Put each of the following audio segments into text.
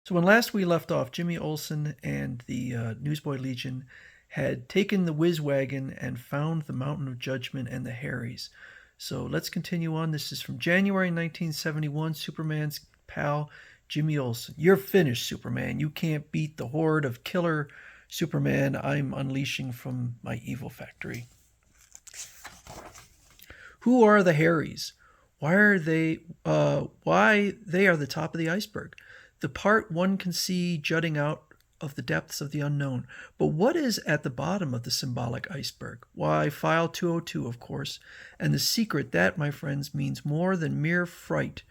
So when last we left off, Jimmy Olsen and the Newsboy Legion had taken the Whiz Wagon and found the Mountain of Judgement and the Harrys. So let's continue on. This is from January 1971. Superman's pal, Jimmy Olsen. You're finished, Superman. You can't beat the horde of killer Superman I'm unleashing from my evil factory. Who are the Harrys? Why are they? Why they are the top of the iceberg? The part one can see jutting out of the depths of the unknown. But what is at the bottom of the symbolic iceberg? Why, File 202, of course. And the secret, that, my friends, means more than mere fright,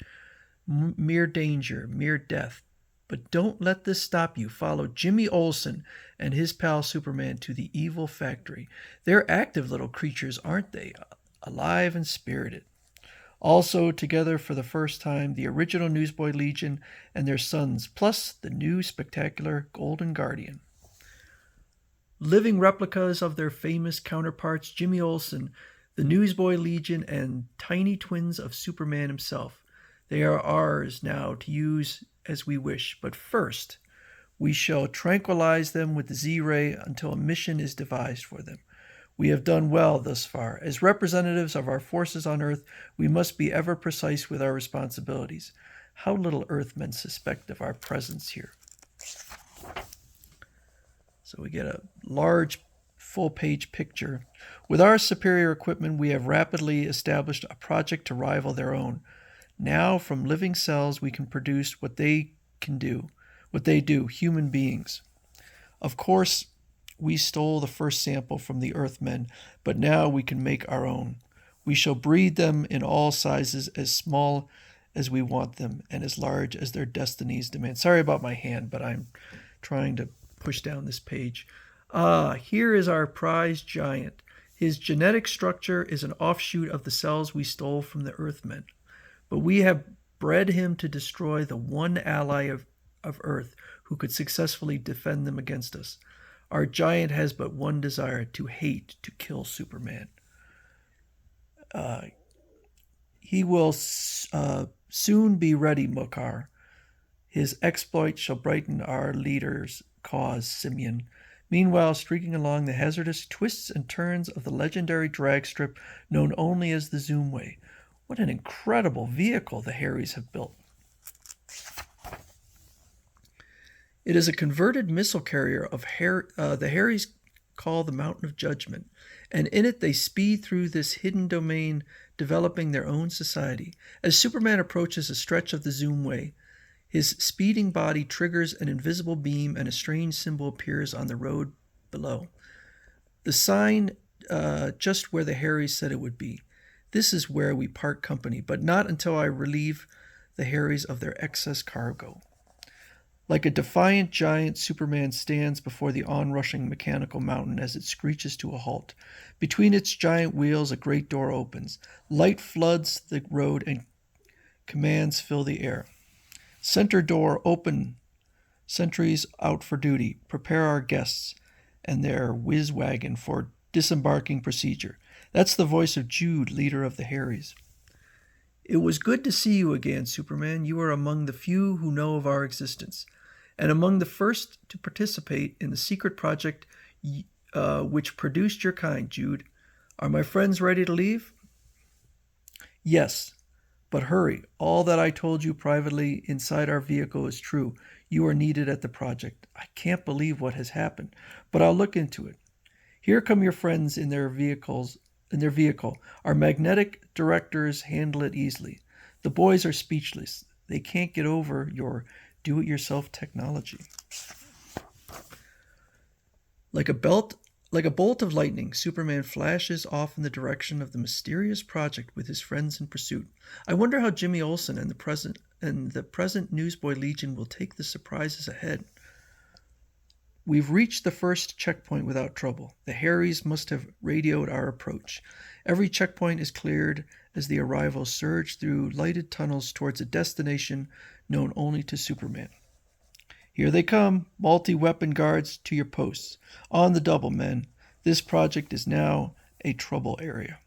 mere danger, mere death. But don't let this stop you. Follow Jimmy Olsen and his pal Superman to the evil factory. They're active little creatures, aren't they? Alive and spirited. Also together for the first time, the original Newsboy Legion and their sons, plus the new spectacular Golden Guardian. Living replicas of their famous counterparts, Jimmy Olsen, the Newsboy Legion, and tiny twins of Superman himself. They are ours now to use as we wish, but first we shall tranquilize them with the Z-Ray until a mission is devised for them. We have done well thus far. As representatives of our forces on Earth, we must be ever precise with our responsibilities. How little Earthmen suspect of our presence here. So we get a large full-page picture. With our superior equipment, we have rapidly established a project to rival their own. Now, from living cells, we can produce what they do, human beings. Of course, we stole the first sample from the Earthmen, but now we can make our own. We shall breed them in all sizes, as small as we want them, and as large as their destinies demand. Sorry about my hand, but I'm trying to push down this page. Here is our prize giant. His genetic structure is an offshoot of the cells we stole from the Earthmen. But we have bred him to destroy the one ally of Earth who could successfully defend them against us. Our giant has but one desire, to hate, to kill Superman. He will soon be ready, Mokar. His exploit shall brighten our leader's cause, Simeon. Meanwhile, streaking along the hazardous twists and turns of the legendary drag strip known only as the Zoomway. What an incredible vehicle the Harrys have built. It is a converted missile carrier of the Harrys call the Mountain of Judgement, and in it they speed through this hidden domain, developing their own society. As Superman approaches a stretch of the Zoomway, his speeding body triggers an invisible beam and a strange symbol appears on the road below. The sign just where the Harrys said it would be. This is where we part company, but not until I relieve the Harrys of their excess cargo. Like a defiant giant, Superman stands before the onrushing mechanical mountain as it screeches to a halt. Between its giant wheels, a great door opens. Light floods the road and commands fill the air. Center door open. Sentries out for duty. Prepare our guests and their Whiz Wagon for disembarking procedure. That's the voice of Jude, leader of the Harrys. It was good to see you again, Superman. You are among the few who know of our existence, and among the first to participate in the secret project which produced your kind, Jude. Are my friends ready to leave? Yes, but hurry. All that I told you privately inside our vehicle is true. You are needed at the project. I can't believe what has happened, but I'll look into it. Here come your friends in their vehicle. Our magnetic directors handle it easily. The boys are speechless. They can't get over your do-it-yourself technology. Like a bolt of lightning, Superman flashes off in the direction of the mysterious project with his friends in pursuit. I wonder how Jimmy Olsen and the present Newsboy Legion will take the surprises ahead. We've reached the first checkpoint without trouble. The Harrys must have radioed our approach. Every checkpoint is cleared as the arrivals surge through lighted tunnels towards a destination known only to Superman. Here they come, multi-weapon guards to your posts. On the double, men. This project is now a trouble area.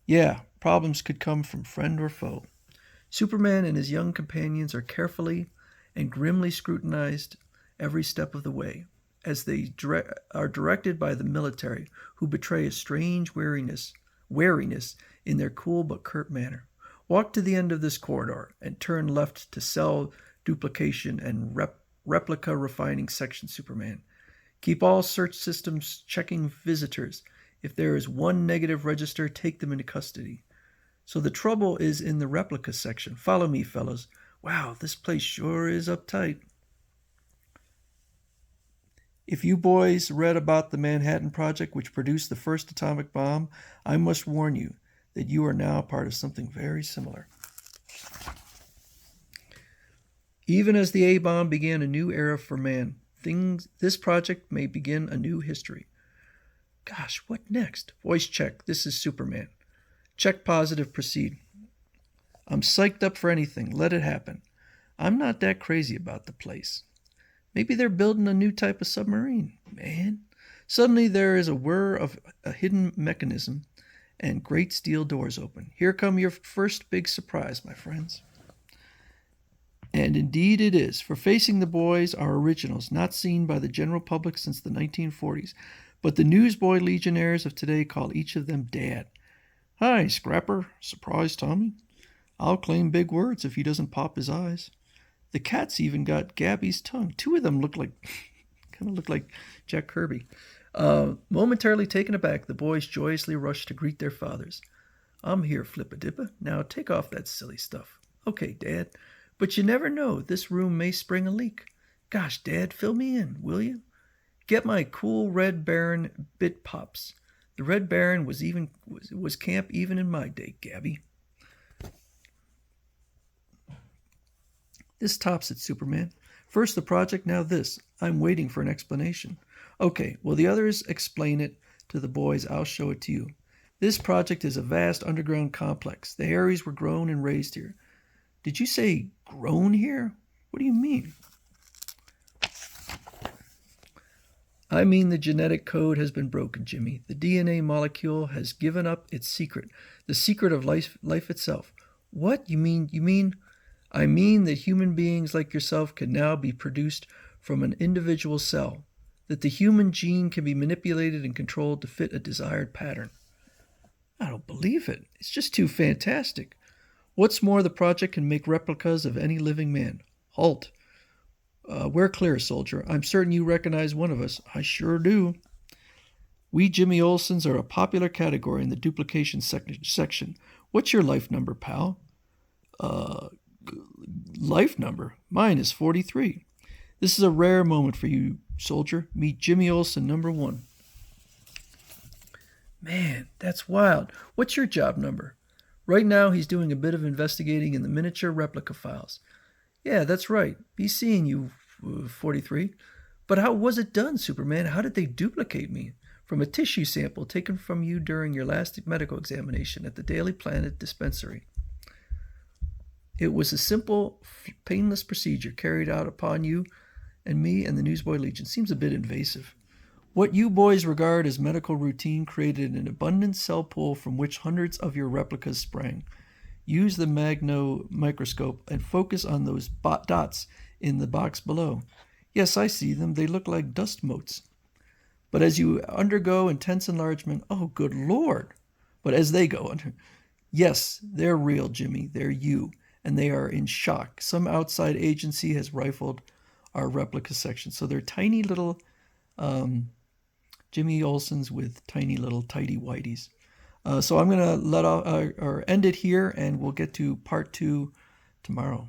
Yeah, problems could come from friend or foe. Superman and his young companions are carefully and grimly scrutinized every step of the way, as they are directed by the military, who betray a strange wariness in their cool but curt manner. Walk to the end of this corridor and turn left to cell duplication and replica refining section, Superman. Keep all search systems checking visitors. If there is one negative register, take them into custody. So the trouble is in the replica section. Follow me, fellows. Wow, this place sure is uptight. If you boys read about the Manhattan Project, which produced the first atomic bomb, I must warn you that you are now part of something very similar. Even as the A-bomb began a new era for man, this project may begin a new history. Gosh, what next? Voice check. This is Superman. Check positive, proceed. I'm psyched up for anything. Let it happen. I'm not that crazy about the place. Maybe they're building a new type of submarine. Man. Suddenly there is a whir of a hidden mechanism and great steel doors open. Here come your first big surprise, my friends. And indeed it is, for facing the boys are originals not seen by the general public since the 1940s, but the Newsboy Legionnaires of today call each of them Dad. Hi, Scrapper. Surprise, Tommy. I'll claim big words if he doesn't pop his eyes. The cat's even got Gabby's tongue. Two of them look like Jack Kirby. Momentarily taken aback, the boys joyously rushed to greet their fathers. I'm here, Flippa-Dippa. Now take off that silly stuff. Okay, Dad. But you never know. This room may spring a leak. Gosh, Dad, fill me in, will you? Get my cool Red Baron bit pops. The Red Baron was camp even in my day, Gabby. This tops it, Superman. First the project, now this. I'm waiting for an explanation. Okay, well the others explain it to the boys. I'll show it to you. This project is a vast underground complex. The Harrys were grown and raised here. Did you say grown here? What do you mean? I mean the genetic code has been broken, Jimmy. The DNA molecule has given up its secret, the secret of life itself. What? You mean? I mean that human beings like yourself can now be produced from an individual cell, that the human gene can be manipulated and controlled to fit a desired pattern. I don't believe it. It's just too fantastic. What's more, the project can make replicas of any living man. Halt. We're clear, soldier. I'm certain you recognize one of us. I sure do. We Jimmy Olsens are a popular category in the duplication section. What's your life number, pal? Life number? Mine is 43. This is a rare moment for you, soldier. Meet Jimmy Olsen, number 1. Man, that's wild. What's your job number? Right now, he's doing a bit of investigating in the miniature replica files. Yeah, that's right. He's seeing you, 43. But how was it done, Superman? How did they duplicate me? From a tissue sample taken from you during your last medical examination at the Daily Planet dispensary. It was a simple, painless procedure carried out upon you and me and the Newsboy Legion. Seems a bit invasive. What you boys regard as medical routine created an abundant cell pool from which hundreds of your replicas sprang. Use the magno microscope and focus on those dots in the box below. Yes, I see them. They look like dust motes. But as you undergo intense enlargement, oh, good Lord. But as they go under, yes, they're real, Jimmy. They're you. And they are in shock. Some outside agency has rifled our replica section. So they're tiny little Jimmy Olsens with tiny little tidy whiteys. So I'm going to end it here, and we'll get to part 2 tomorrow.